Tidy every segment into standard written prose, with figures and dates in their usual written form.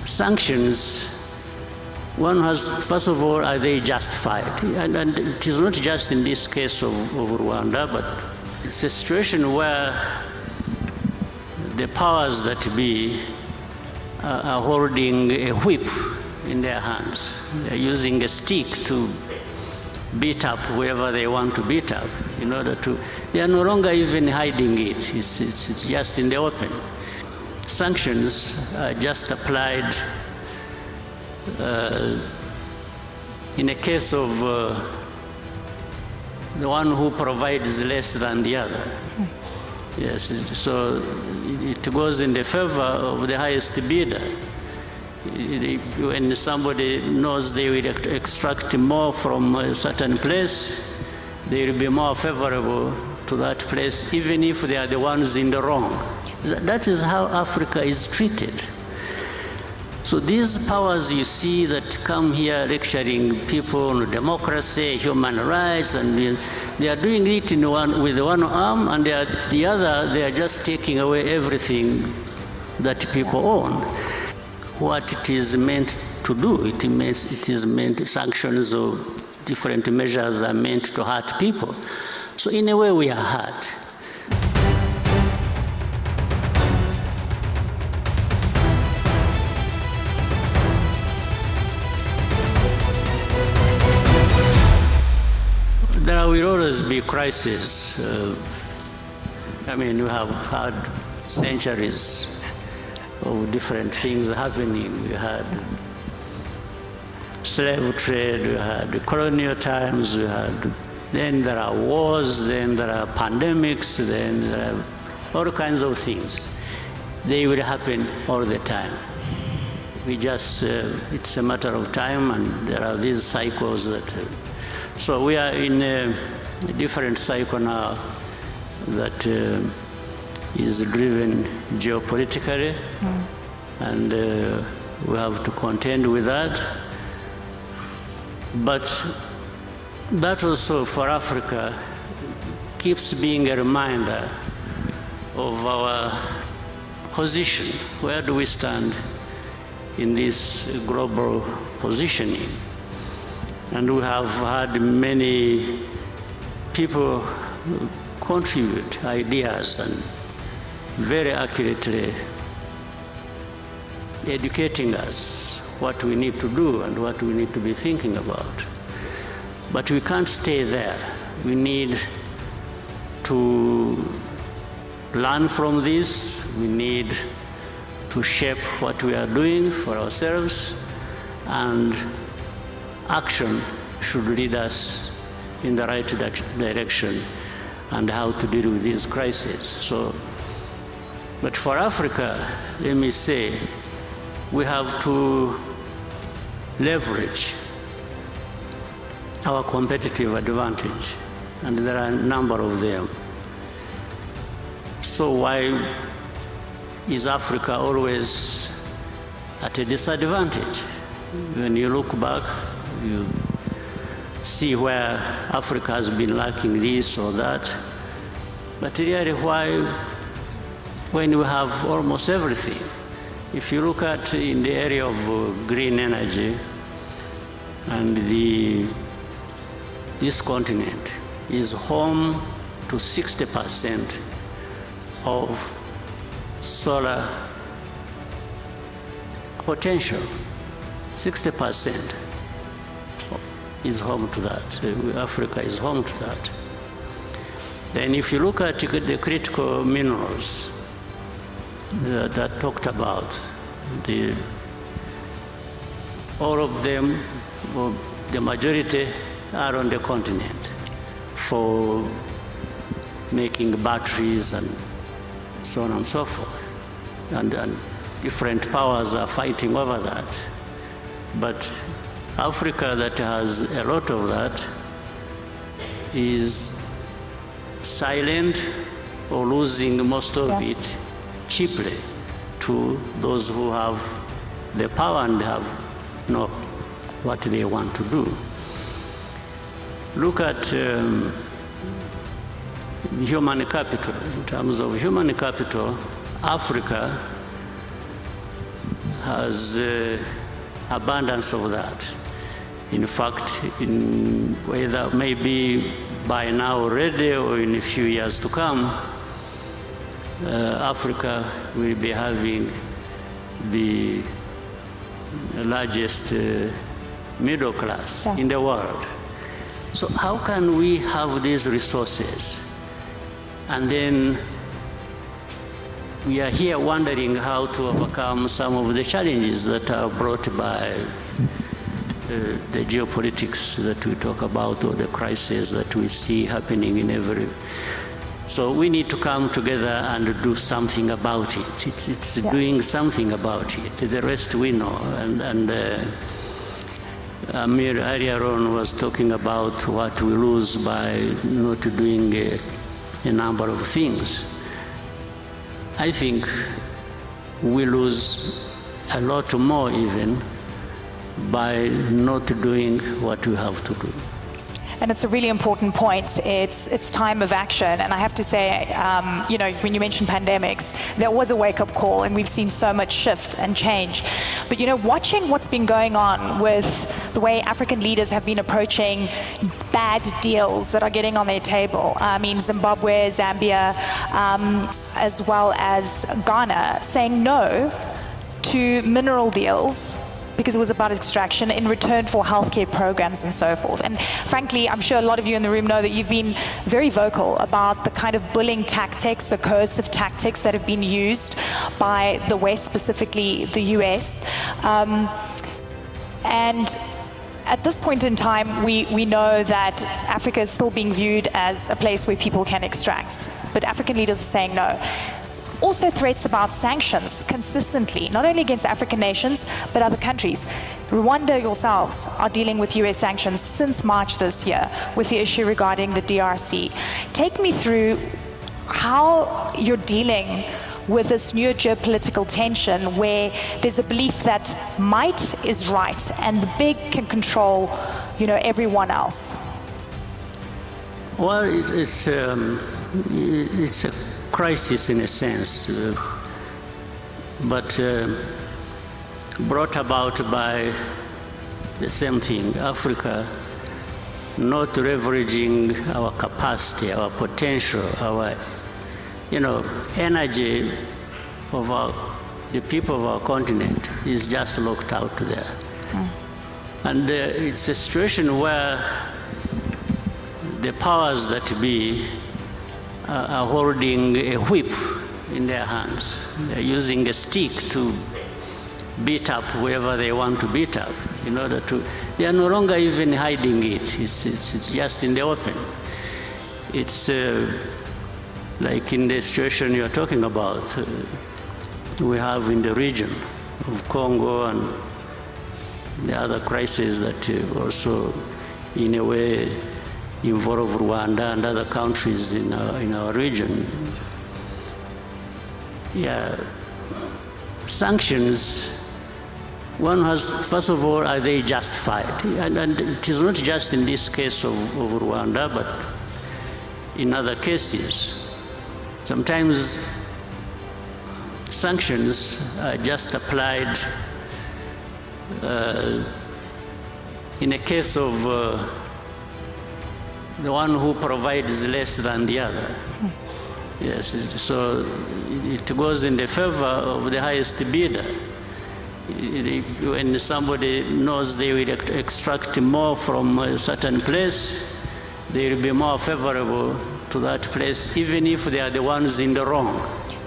Sanctions, one has, first of all, are they justified? And it is not just in this case of Rwanda, but it's a situation where the powers that be are holding a whip in their hands. They're using a stick to beat up whoever they want to beat up in order to, they are no longer even hiding it. It's just in the open. Sanctions are just applied in a case of the one who provides less than the other. Yes, so it goes in the favor of the highest bidder. When somebody knows they will extract more from a certain place, they will be more favorable to that place, even if they are the ones in the wrong. That is how Africa is treated. So these powers you see that come here lecturing people on democracy, human rights, and they are doing it with one arm, and the other, they are just taking away everything that people own. What it is meant to do, it is meant, sanctions or different measures are meant to hurt people. So in a way, we are hurt. There will always be crises. I mean, we have had centuries of different things happening. We had slave trade, we had colonial times, then there are wars, then there are pandemics, then there are all kinds of things. They will happen all the time. We just, it's a matter of time, and there are these cycles that, so we are in a different cycle now that is driven geopolitically, and we have to contend with that. But that also for Africa keeps being a reminder of our position. Where do we stand in this global positioning? And we have had many people contribute ideas and very accurately educating us what we need to do and what we need to be thinking about. But we can't stay there. We need to learn from this. We need to shape what we are doing for ourselves, and action should lead us in the right direction and how to deal with these crises. So, but for Africa, let me say, we have to leverage our competitive advantage, and there are a number of them. So why is Africa always at a disadvantage? When you look back, you see where Africa has been lacking this or that. But really, why, when we have almost everything? If you look at in the area of green energy, and this continent is home to 60% of solar potential. 60% is home to that. Africa is home to that. Then if you look at the critical minerals that talked about, all of them, well, the majority are on the continent for making batteries and so on and so forth. And different powers are fighting over that. But Africa, that has a lot of that, is silent or losing most of it cheaply to those who have the power and know what they want to do. Look at human capital. In terms of human capital, Africa has abundance of that. In fact, whether maybe by now already or in a few years to come, Africa will be having the largest middle class in the world. So how can we have these resources and then we are here wondering how to overcome some of the challenges that are brought by the geopolitics that we talk about, or the crises that we see happening in every. So we need to come together and do something about it. It's doing something about it. The rest we know. And Amir earlier on was talking about what we lose by not doing a number of things. I think we lose a lot more even by not doing what we have to do. And it's a really important point. It's time of action. And I have to say, you know, when you mention pandemics, there was a wake-up call, and we've seen so much shift and change. But, you know, watching what's been going on with the way African leaders have been approaching bad deals that are getting on their table. I mean, Zimbabwe, Zambia, as well as Ghana, saying no to mineral deals because it was about extraction in return for healthcare programs and so forth. And frankly, I'm sure a lot of you in the room know that you've been very vocal about the kind of bullying tactics, the coercive tactics that have been used by the West, specifically the US. And at this point in time, we know that Africa is still being viewed as a place where people can extract, but African leaders are saying no. Also threats about sanctions consistently, not only against African nations, but other countries. Rwanda yourselves are dealing with US sanctions since March this year with the issue regarding the DRC. Take me through how you're dealing with this new geopolitical tension where there's a belief that might is right and the big can control, you know, everyone else. Well, it's a crisis in a sense, but brought about by the same thing, Africa not leveraging our capacity, our potential, our, you know, energy of the people of our continent is just locked out there. And it's a situation where the powers that be are holding a whip in their hands. They're using a stick to beat up whoever they want to beat up in order to, they are no longer even hiding it. It's just in the open. It's like in the situation you're talking about, we have in the region of Congo and the other crises that also in a way involve Rwanda and other countries in our region. Yeah, sanctions, one has, first of all, are they justified? And it is not just in this case of Rwanda, but in other cases. Sometimes sanctions are just applied in a case of the one who provides less than the other. Yes, so it goes in the favor of the highest bidder. When somebody knows they will extract more from a certain place, they will be more favorable to that place, even if they are the ones in the wrong.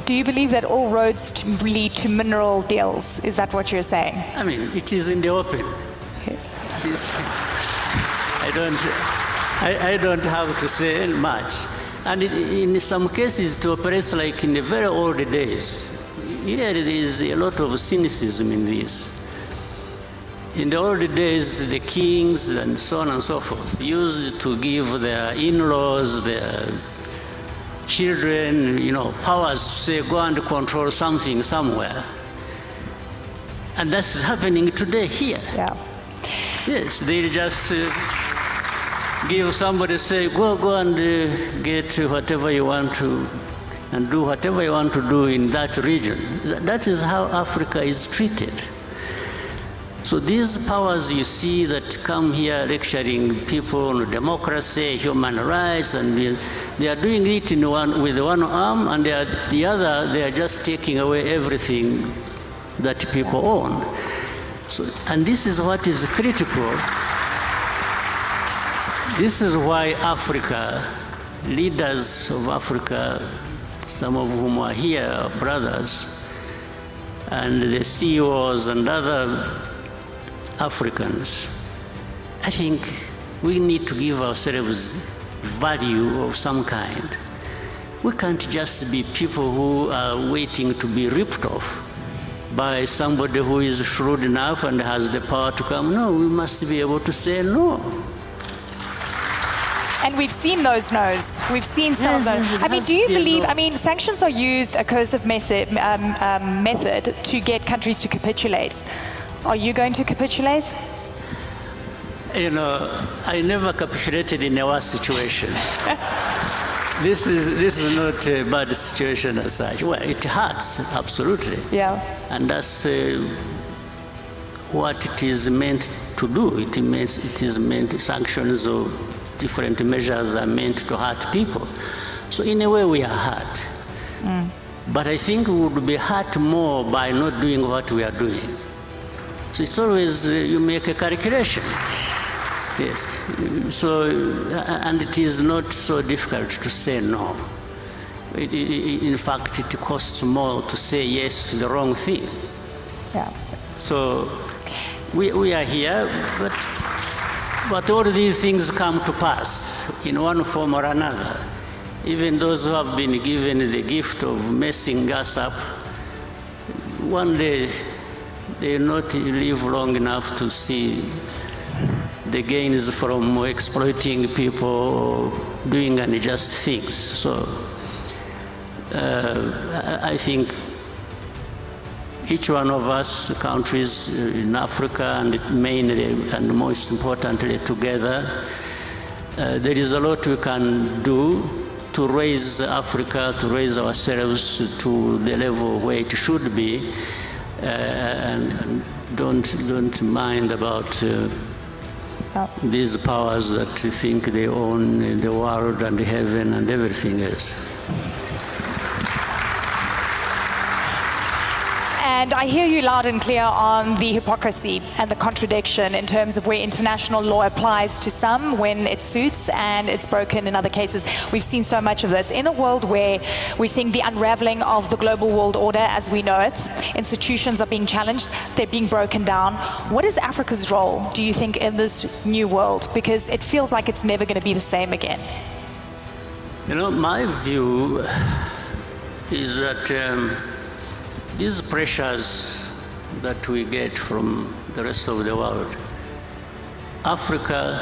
Do you believe that all roads lead to mineral deals? Is that what you're saying? I mean, it is in the open. I don't have to say much. And in some cases, it operates like in the very old days. Here there is a lot of cynicism in this. In the old days, the kings and so on and so forth used to give their in-laws, their children, you know, powers to say, go and control something somewhere. And that's happening today here. Yeah. Yes, they just give somebody, say, go and get whatever you want to and do whatever you want to do in that region. That is how Africa is treated. So these powers you see that come here lecturing people on democracy, human rights, and they are doing it with one arm, and the other, they are just taking away everything that people own. So, and this is what is critical. This is why Africa, leaders of Africa, some of whom are here, are brothers, and the CEOs and other Africans, I think we need to give ourselves value of some kind. We can't just be people who are waiting to be ripped off by somebody who is shrewd enough and has the power to come. No, we must be able to say no. And we've seen those no's. We've seen some of those. I mean, do you believe, I mean, sanctions are used, a coercive method to get countries to capitulate. Are you going to capitulate? You know, I never capitulated in a war situation. This is not a bad situation as such. Well, it hurts, absolutely. Yeah. And that's what it is meant to do. It is meant, sanctions or different measures are meant to hurt people. So in a way we are hurt. But I think we would be hurt more by not doing what we are doing. So it's always, you make a calculation. Yes. So, and it is not so difficult to say no. In fact, it costs more to say yes to the wrong thing. Yeah. So we are here, but all these things come to pass in one form or another. Even those who have been given the gift of messing us up, one day they will not live long enough to see the gains from exploiting people or doing unjust things. So I think each one of us, countries in Africa, and mainly and most importantly together, there is a lot we can do to raise Africa, to raise ourselves to the level where it should be, and don't mind about these powers that think they own the world and the heaven and everything else. And I hear you loud and clear on the hypocrisy and the contradiction in terms of where international law applies to some when it suits and it's broken in other cases. We've seen so much of this. In a world where we're seeing the unraveling of the global world order as we know it, institutions are being challenged, they're being broken down. What is Africa's role, do you think, in this new world? Because it feels like it's never going to be the same again. You know, my view is that these pressures that we get from the rest of the world, Africa,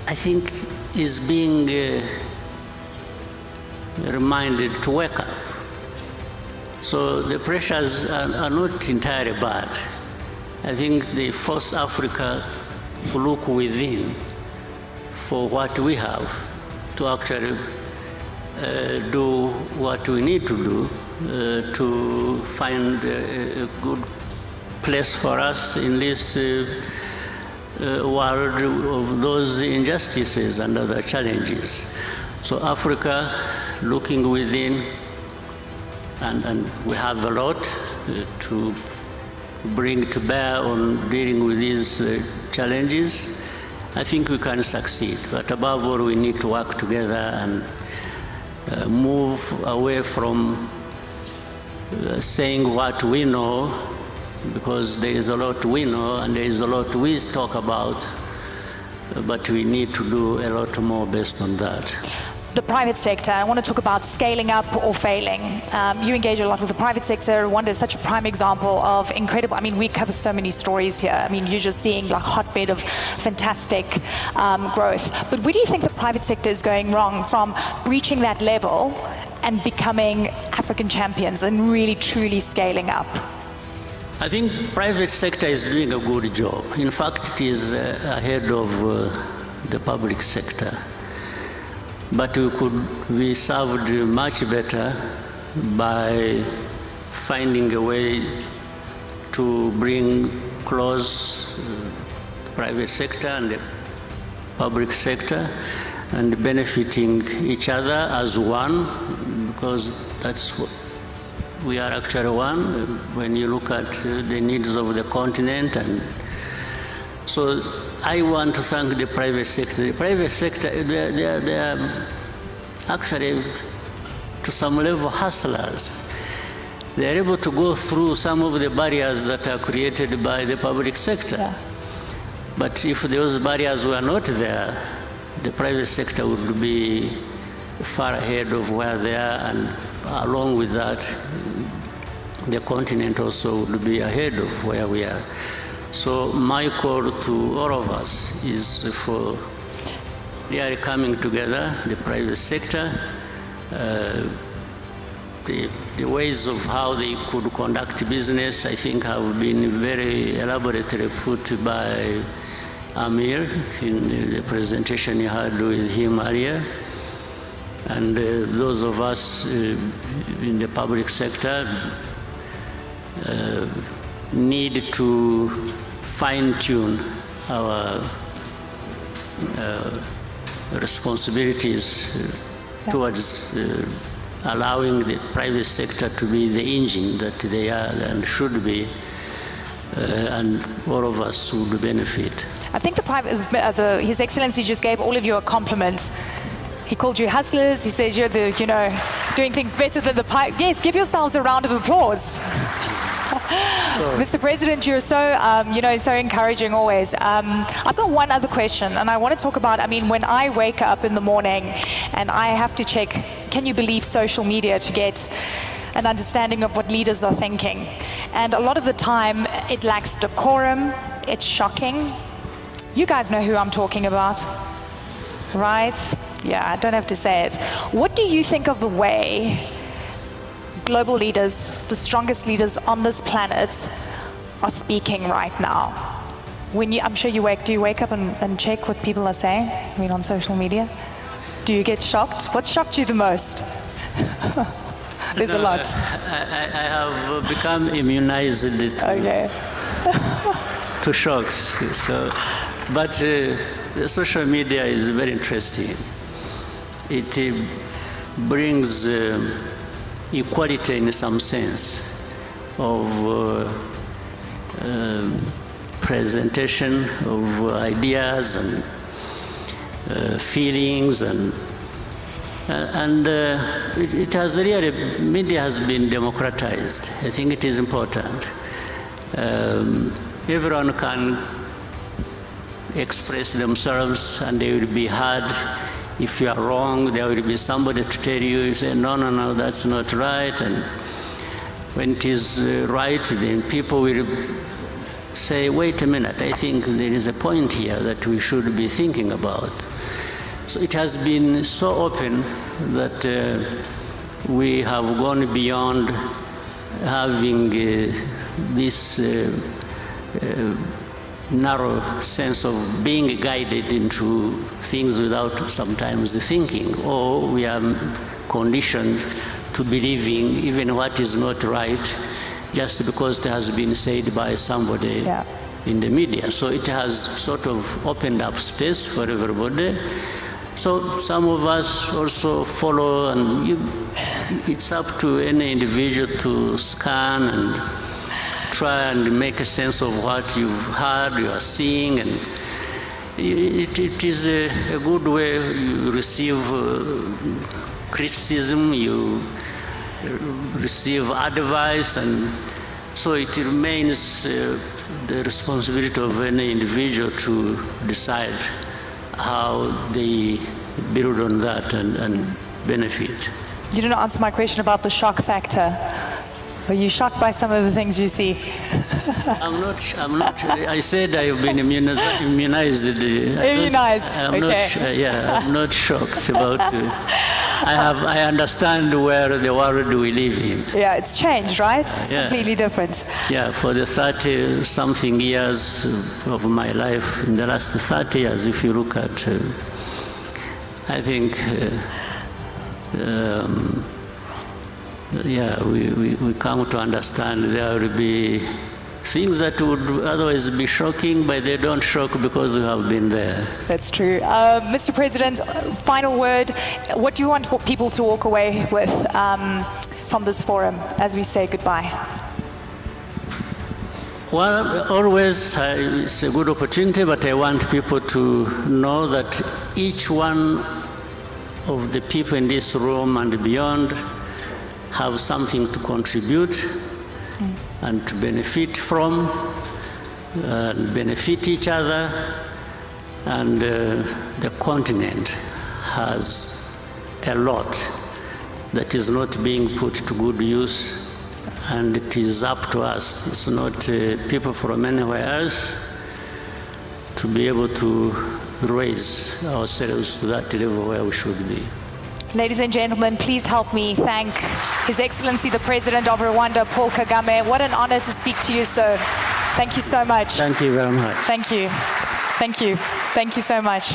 I think, is being reminded to wake up. So the pressures are not entirely bad. I think they force Africa to look within for what we have, to actually do what we need to do, to find a good place for us in this world of those injustices and other challenges. So Africa looking within, and we have a lot to bring to bear on dealing with these challenges. I think we can succeed, but above all we need to work together and move away from saying what we know, because there is a lot we know and there is a lot we talk about, but we need to do a lot more based on that. The private sector, I want to talk about scaling up or failing. You engage a lot with the private sector. Rwanda is such a prime example of incredible, I mean, we cover so many stories here. I mean, you're just seeing like a hotbed of fantastic growth. But where do you think the private sector is going wrong from breaching that level and becoming African champions and really truly scaling up? I think private sector is doing a good job. In fact, it is ahead of the public sector. but we could be served much better by finding a way to bring close private sector and the public sector and benefiting each other as one, because that's what we are actually one when you look at the needs of the continent. And so I want to thank the private sector. The private sector, they are actually to some level hustlers. They are able to go through some of the barriers that are created by the public sector. Yeah. But if those barriers were not there, the private sector would be far ahead of where they are, and along with that, the continent also would be ahead of where we are. So my call to all of us is for really coming together, the private sector, the ways of how they could conduct business, I think, have been very elaborately put by Amir in the presentation you had with him earlier. And those of us in the public sector need to fine-tune our responsibilities towards allowing the private sector to be the engine that they are and should be, and all of us would benefit. I think His Excellency just gave all of you a compliment. He called you hustlers. He says you're doing things better than the pipe. Yes, give yourselves a round of applause. Mr. President, you're so, so encouraging always. I've got one other question, and I want to talk about, when I wake up in the morning and I have to check, can you believe social media to get an understanding of what leaders are thinking? And a lot of the time, it lacks decorum, it's shocking. You guys know who I'm talking about, right? Yeah, I don't have to say it. What do you think of the way global leaders, the strongest leaders on this planet, are speaking right now? I'm sure do you wake up and check what people are saying, on social media? Do you get shocked? What shocked you the most? There's a lot. I have become immunized to shocks. So, but social media is very interesting. It brings equality in some sense of presentation of ideas and feelings, and it has really, media has been democratized. I think it is important. Everyone can express themselves and they will be heard. If you are wrong, there will be somebody to tell you, you say, no, that's not right. And when it is right, then people will say, wait a minute, I think there is a point here that we should be thinking about. So it has been so open that we have gone beyond having this narrow sense of being guided into things without sometimes thinking, or we are conditioned to believing even what is not right just because it has been said by somebody in the media. So it has sort of opened up space for everybody. So some of us also follow, and it's up to any individual to scan and try and make a sense of what you've heard, you are seeing, and it is a good way. You receive criticism, you receive advice, and so it remains the responsibility of any individual to decide how they build on that and benefit. You didn't answer my question about the shock factor. Are you shocked by some of the things you see? I'm not. I said I've been immunized. Immunized. I'm not shocked about I understand where the world we live in. Yeah, it's changed, right? It's completely different. Yeah, for the 30-something years of my life, in the last 30 years, if you look at I think, we come to understand there will be things that would otherwise be shocking, but they don't shock because we have been there. That's true. Mr. President, final word. What do you want people to walk away with from this forum as we say goodbye? Well, always it's a good opportunity, but I want people to know that each one of the people in this room and beyond have something to contribute and to benefit from, benefit each other, and the continent has a lot that is not being put to good use, and it is up to us. It's not people from anywhere else to be able to raise ourselves to that level where we should be. Ladies and gentlemen, please help me thank His Excellency the President of Rwanda, Paul Kagame. What an honor to speak to you, sir. Thank you so much. Thank you very much. Thank you. Thank you. Thank you so much.